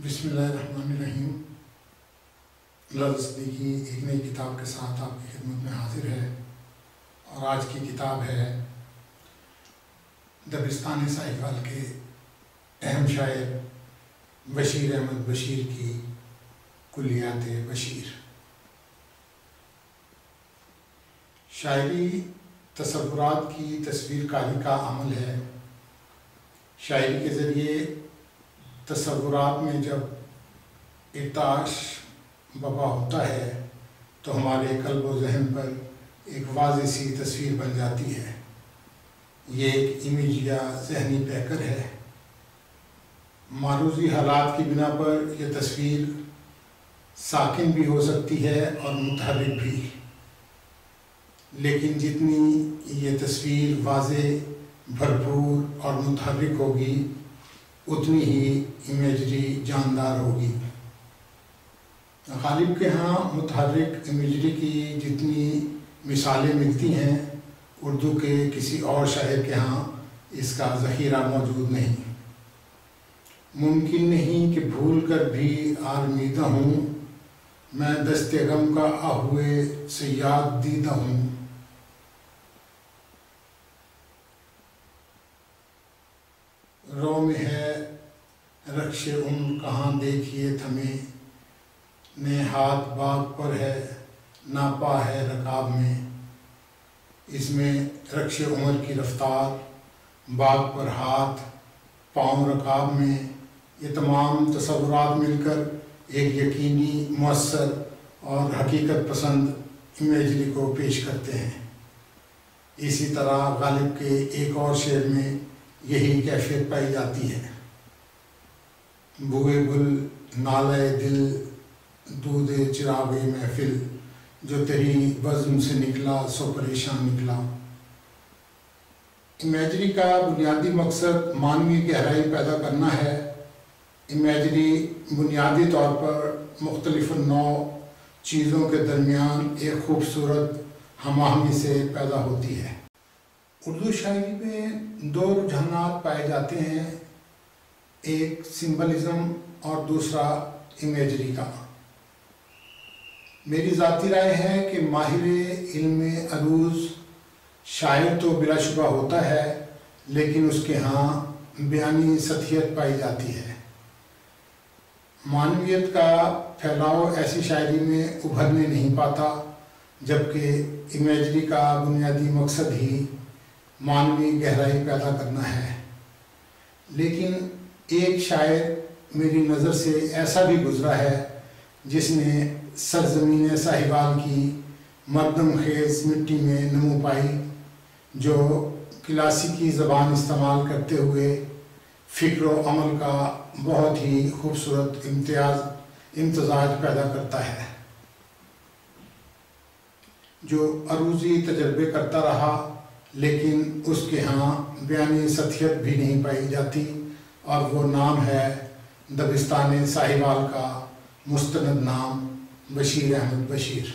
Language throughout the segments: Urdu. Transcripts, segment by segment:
بسم اللہ الرحمن الرحیم۔ لفظ صدیقی ایک نئی کتاب کے ساتھ آپ کی خدمت میں حاضر ہے، اور آج کی کتاب ہے دبستان ساہیوال کے اہم شاعر بشیر احمد بشیر کی کلیات بشیر۔ شاعری تصورات کی تصویر کاری کا عمل ہے۔ شاعری کے ذریعے تصورات میں جب ارتعاش بپا ہوتا ہے تو ہمارے قلب و ذہن پر ایک واضح سی تصویر بن جاتی ہے۔ یہ ایک امیج یا ذہنی پیکر ہے۔ معروضی حالات کی بنا پر یہ تصویر ساکن بھی ہو سکتی ہے اور متحرک بھی، لیکن جتنی یہ تصویر واضح، بھرپور اور متحرک ہوگی اتنی ہی امیجری جاندار ہوگی۔ غالب کے ہاں متحرک امیجری کی جتنی مثالیں ملتی ہیں، اردو کے کسی اور شاعر کے ہاں اس کا ذخیرہ موجود نہیں۔ ممکن نہیں کہ بھول کر بھی آرمیدہ ہوں، میں دست غم کا آہوئے صیاد دیدہ ہوں۔ رو میں ہے رخش عمر کہاں دیکھیے تھمے، نے ہاتھ باغ پر ہے ناپا ہے رکاب میں۔ اس میں رخش عمر کی رفتار، باغ پر ہاتھ، پاؤں رکاب میں، یہ تمام تصورات مل کر ایک یقینی، مؤثر اور حقیقت پسند امیجری کو پیش کرتے ہیں۔ اسی طرح غالب کے ایک اور شعر میں یہی کیفیت پائی جاتی ہے۔ بوئے گل نالے دل دودھ چراغ محفل، جو تیری بزم سے نکلا سو پریشان نکلا۔ امیجری کا بنیادی مقصد معنوی گہرائی پیدا کرنا ہے۔ امیجری بنیادی طور پر مختلف نوع چیزوں کے درمیان ایک خوبصورت ہم آہنگی سے پیدا ہوتی ہے۔ اردو شاعری میں دو رجحانات پائے جاتے ہیں، ایک سمبلزم اور دوسرا امیجری کا۔ میری ذاتی رائے ہے کہ ماہر علم عروض شاعر تو بلا شبہ ہوتا ہے، لیکن اس کے ہاں بیانی سطحیت پائی جاتی ہے۔ معنویت کا پھیلاؤ ایسی شاعری میں ابھرنے نہیں پاتا، جبکہ امیجری کا بنیادی مقصد ہی معنوی گہرائی پیدا کرنا ہے۔ لیکن ایک شاعر میری نظر سے ایسا بھی گزرا ہے جس نے سرزمین ساہیوال کی مردم خیز مٹی میں نمو پائی، جو کلاسیکی زبان استعمال کرتے ہوئے فکر و عمل کا بہت ہی خوبصورت امتزاج پیدا کرتا ہے، جو عروضی تجربے کرتا رہا لیکن اس کے ہاں بیانی سطحیت بھی نہیں پائی جاتی، اور وہ نام ہے دبستان ساہیوال کا مستند نام بشیر احمد بشیر۔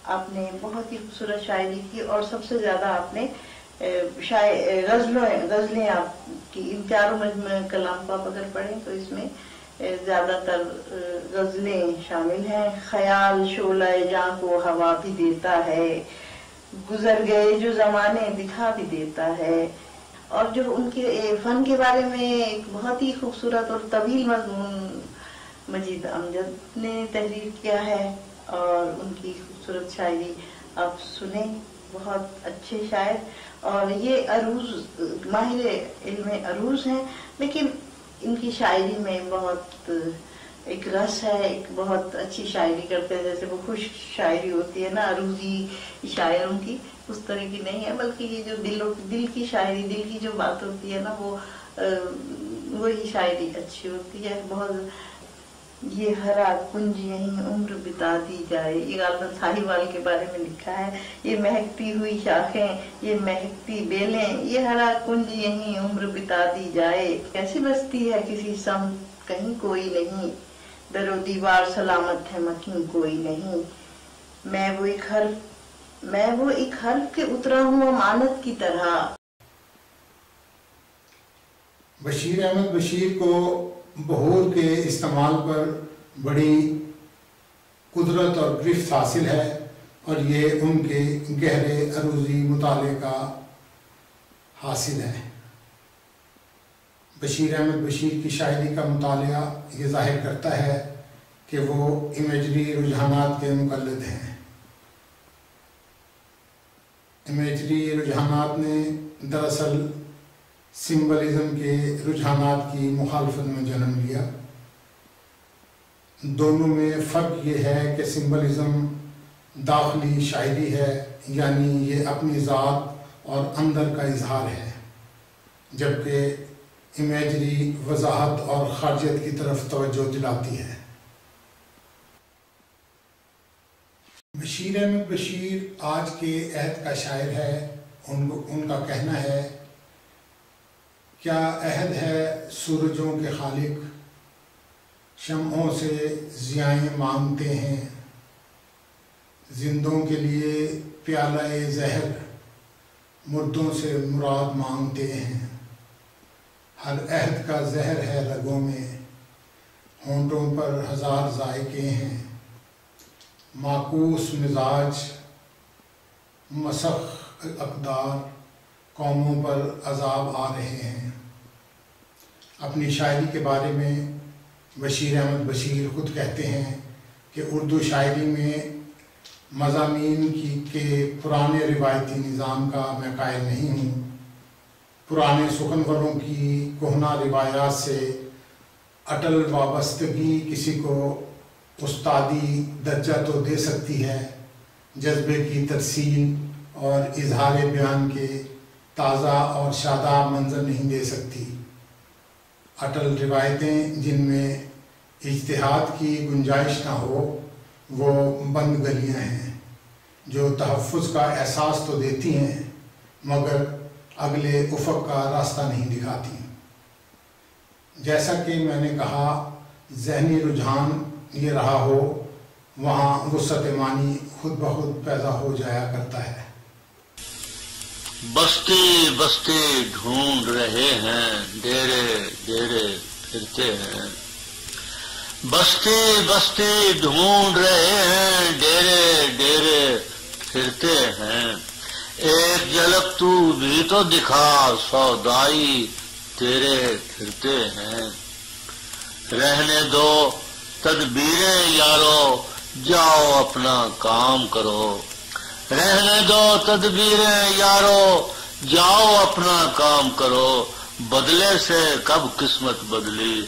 آپ نے بہت ہی خوبصورت شاعری کی، اور سب سے زیادہ آپ نے غزلیں آپ کی ان چاروں مجموعہ کلام کو آپ اگر پڑھیں تو اس میں زیادہ تر غزلیں شامل ہیں۔ خیال شعلہ جاں کو ہوا بھی دیتا ہے، گزر گئے جو زمانے دکھا بھی دیتا ہے، اور جو ان کے فن کے بارے میں ایک بہت ہی خوبصورت اور طویل مضمون مجید امجد نے تحریر کیا ہے، اور ان کی خوبصورت شاعری آپ سنیں، بہت اچھے شاعر۔ اور یہ عروض ماہر علم عروض ہیں، لیکن ان کی شاعری میں بہت ایک رس ہے، ایک بہت اچھی شاعری کرتے ہیں، جیسے وہ خوش شاعری ہوتی ہے نا عروضی شاعروں کی، اس طرح کی نہیں ہے، بلکہ یہ جو دل کی شاعری، دل کی جو بات ہوتی ہے نا، وہی شاعری اچھی ہوتی ہے بہت۔ یہ ہرا کنج یہیں عمر بتا دی جائے، یہ غالباً ساہیوال کے بارے میں لکھا ہے۔ یہ مہکتی ہوئی شاخیں، یہ مہکتی بیلیں، یہ ہرا کنج یہیں عمر بتا دی جائے، کیسی بستی ہے کسی سمت کہیں کوئی نہیں، در و دیوار سلامت ہے مکین کوئی نہیں، میں وہ ایک حرف کے اترا ہوں امانت کی طرح۔ بشیر احمد بشیر کو بحور کے استعمال پر بڑی قدرت اور گرفت حاصل ہے اور یہ ان کے گہرے عروضی مطالعے کا حاصل ہے۔ بشیر احمد بشیر کی شاعری کا مطالعہ یہ ظاہر کرتا ہے کہ وہ امیجری رجحانات کے مقلد ہیں۔ امیجری رجحانات نے دراصل سمبلزم کے رجحانات کی مخالفت میں جنم لیا۔ دونوں میں فرق یہ ہے کہ سمبلزم داخلی شاعری ہے، یعنی یہ اپنی ذات اور اندر کا اظہار ہے، جبکہ امیجری وضاحت اور خارجیت کی طرف توجہ دلاتی ہے۔ بشیر احمد بشیر آج کے عہد کا شاعر ہے۔ ان کا کہنا ہے، کیا عہد ہے سورجوں کے خالق، شمعوں سے ضیائیں مانگتے ہیں، زندوں کے لیے پیالہ زہر، مردوں سے مراد مانگتے ہیں۔ ہر عہد کا زہر ہے رگوں میں، ہونٹوں پر ہزار ذائقے ہیں، معکوس مزاج مسخ اقدار، قوموں پر عذاب آ رہے ہیں۔ اپنی شاعری کے بارے میں بشیر احمد بشیر خود کہتے ہیں کہ اردو شاعری میں مضامین کے پرانے روایتی نظام کا میں قائل نہیں ہوں۔ پرانے سخنوروں کی کہنہ روایات سے اٹل وابستگی کسی کو استادی درجہ تو دے سکتی ہے، جذبے کی ترسیل اور اظہار بیان کے تازہ اور شاداب منظر نہیں دے سکتی۔ اٹل روایتیں جن میں اجتہاد کی گنجائش نہ ہو وہ بند گلیاں ہیں، جو تحفظ کا احساس تو دیتی ہیں مگر اگلے افق کا راستہ نہیں دکھاتی۔ جیسا کہ میں نے کہا، ذہنی رجحان یہ رہا ہو، وہاں وسعت معنی خود بخود پیدا ہو جایا کرتا ہے۔ بستی بستی ڈھونڈ رہے ہیں، ڈیرے ڈیرے پھرتے ہیں۔ بستی بستی ڈھونڈ رہے ہیں، ڈیرے ڈیرے پھرتے ہیں۔ ایک جھلک تو بھی تو دکھا، سودائی تیرے پھرتے ہیں۔ رہنے دو تدبیریں یارو، جاؤ اپنا کام کرو۔ رہنے دو تدبیریں یارو، جاؤ اپنا کام کرو۔ بدلے سے کب قسمت بدلی،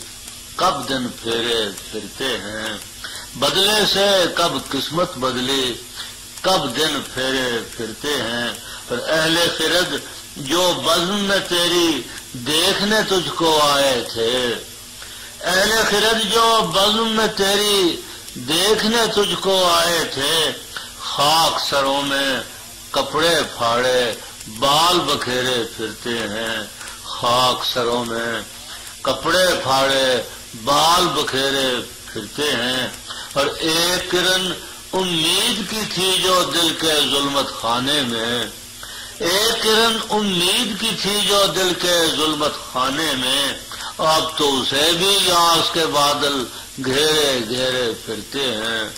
کب دن پھیرے پھرتے ہیں۔ بدلے سے کب قسمت بدلی، کب دن پھیرے پھرتے ہیں۔ اور اہل خرد جو بزم میں تیری دیکھنے تجھ کو آئے تھے، اہل خرد جو بزم میں تیری دیکھنے تجھ کو آئے تھے، خاک سروں میں کپڑے پھاڑے بال بکھیرے پھرتے ہیں۔ خاک سروں میں کپڑے پھاڑے بال بکھیرے پھرتے ہیں۔ اور ایک کرن امید کی تھی جو دل کے ظلمت خانے میں، ایک کرن امید کی تھی جو دل کے ظلمت خانے میں، اب تو اسے بھی یاس کے بادل گھیرے گھیرے پھرتے ہیں۔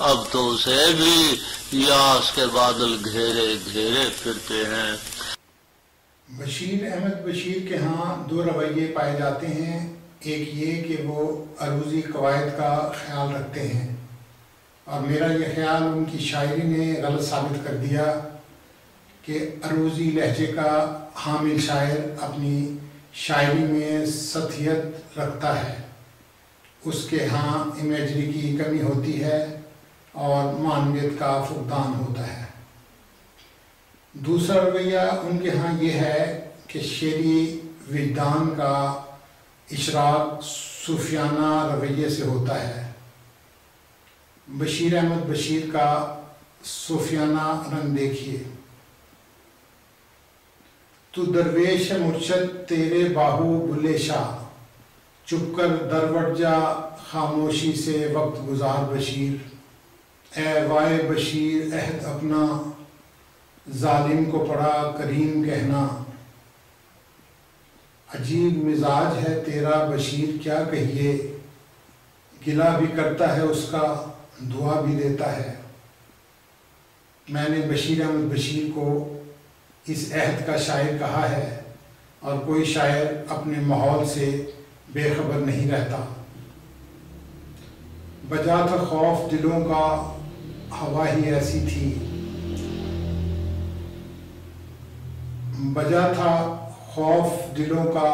اب تو اسے بھی یاس کے بادل گھیرے گھیرے پھرتے ہیں۔ بشیر احمد بشیر کے ہاں دو رویے پائے جاتے ہیں۔ ایک یہ کہ وہ عروضی قواعد کا خیال رکھتے ہیں، اور میرا یہ خیال ان کی شاعری نے غلط ثابت کر دیا کہ عروضی لہجے کا حامل شاعر اپنی شاعری میں سطحیت رکھتا ہے، اس کے ہاں امیجری کی کمی ہوتی ہے اور معنویت کا فقدان ہوتا ہے۔ دوسرا رویہ ان کے ہاں یہ ہے کہ شعری وجدان کا اشراق صوفیانہ رویے سے ہوتا ہے۔ بشیر احمد بشیر کا صوفیانہ رنگ دیکھیے۔ تو درویش مرشد تیرے باہو بلے شاہ، چپ کر دروٹ جا خاموشی سے وقت گزار بشیر۔ اے وائے بشیر عہد اپنا، ظالم کو پڑا کریم کہنا۔ عجیب مزاج ہے تیرا بشیر کیا کہیے، گلہ بھی کرتا ہے اس کا دعا بھی دیتا ہے۔ میں نے بشیر احمد بشیر کو اس عہد کا شاعر کہا ہے، اور کوئی شاعر اپنے ماحول سے بے خبر نہیں رہتا۔ بجا تھا خوف دلوں کا ہوا ہی ایسی تھی، بجا تھا خوف دلوں کا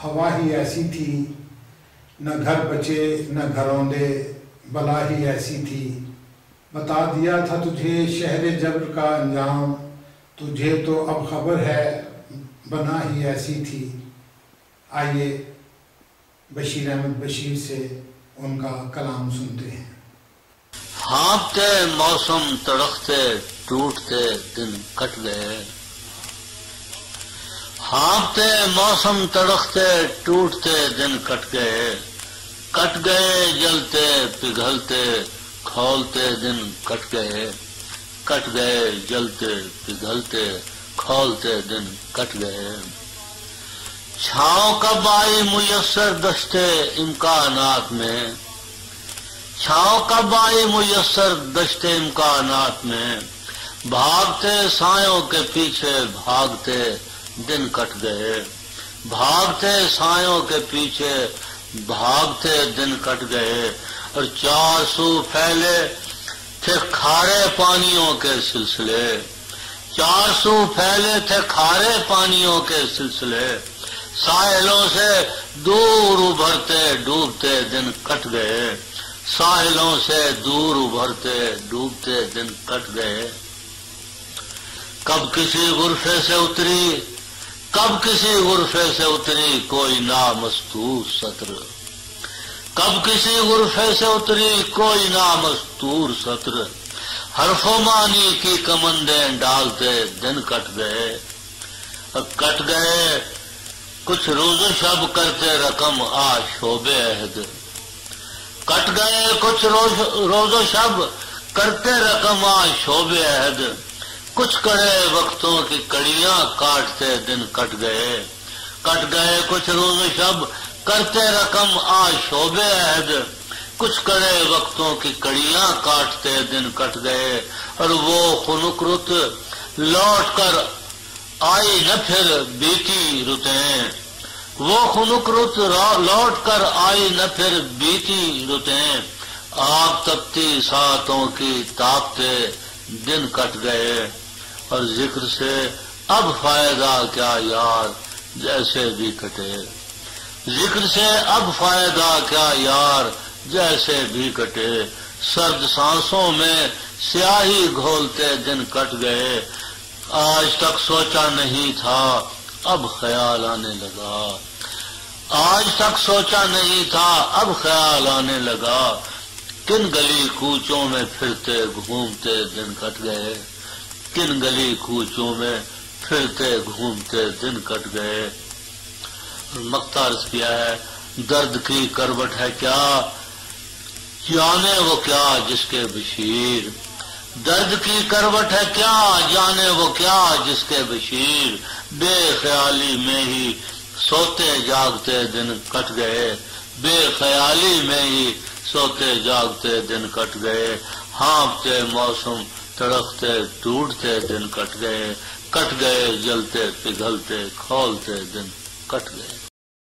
ہوا ہی ایسی تھی، نہ گھر بچے نہ گھروندے بلا ہی ایسی تھی۔ بتا دیا تھا تجھے شہر جبر کا انجام، تجھے تو اب خبر ہے بنا ہی ایسی تھی۔ آئیے بشیر احمد بشیر سے ان کا کلام سنتے ہیں۔ ہانپتے موسم تڑکتے ٹوٹتے دن کٹ گئے، ہانپتے موسم تڑکتے ٹوٹتے دن کٹ گئے، کٹ گئے جلتے پگھلتے کھولتے دن کٹ گئے، کٹ گئے جلتے پگھلتے کھولتے دن کٹ گئے۔ چھاؤں کب آئی میسر دشتے امکانات میں، چھاؤں کب آئی میسر دشتے امکانات میں، بھاگتے سایوں کے پیچھے بھاگتے دن کٹ گئے، بھاگتے سایوں کے پیچھے بھاگتے دن کٹ گئے، اور چار سو پھیلے تھے کھارے پانیوں کے سلسلے، چار سو پھیلے تھے کھارے پانیوں کے سلسلے، ساحلوں سے دور ابھرتے ڈوبتے دن کٹ گئے، ساحلوں سے دور ابھرتے ڈوبتے دن کٹ گئے۔ کب کسی غرفے سے اتری، کب کسی غرفے سے اتری کوئی نامستور سطر، کب کسی غرفے سے اتری کوئی نامستور سطر، حرف و معنی کی کمندیں ڈالتے دن کٹ گئے، کٹ گئے کچھ روز و شب کرتے رقم آشوب عہد، کٹ گئے کچھ روز و شب کرتے رقم آشوب عہد، کچھ کڑے وقتوں کی کڑیاں کاٹتے دن کٹ گئے، کٹ گئے کچھ روز و شب کرتے رقم آشوب عہد، کچھ کڑے وقتوں کی کڑیاں کاٹتے دن کٹ گئے، اور وہ خنک رت لوٹ کر آئی نہ پھر بیتی رتیں، وہ خنک رت لوٹ کر آئی نہ پھر بیتی رتیں، آگ تپتی ساعتوں کی تاپتے دن کٹ گئے، اور ذکر سے اب فائدہ کیا یار جیسے بھی کٹے، ذکر سے اب فائدہ کیا یار جیسے بھی کٹے، سرد سانسوں میں سیاہی گھولتے دن کٹ گئے، آج تک سوچا نہیں تھا اب خیال آنے لگا، آج تک سوچا نہیں تھا اب خیال آنے لگا، کن گلی کوچوں میں پھرتے گھومتے دن کٹ گئے، کن گلی کوچوں میں پھرتے گھومتے دن کٹ گئے۔ مقطع عرض کیا ہے، درد کی کروٹ ہے کیا جانے وہ کیا جس کے بشیر، درد کی کروٹ ہے کیا جانے وہ کیا جس کے بشیر، بے خیالی میں ہی سوتے جاگتے دن کٹ گئے، بے خیالی میں ہی سوتے جاگتے دن کٹ گئے، ہانپتے موسم تڑکتے ٹوٹتے دن کٹ گئے، کٹ گئے جلتے پگھلتے کھولتے دن کٹ گئے۔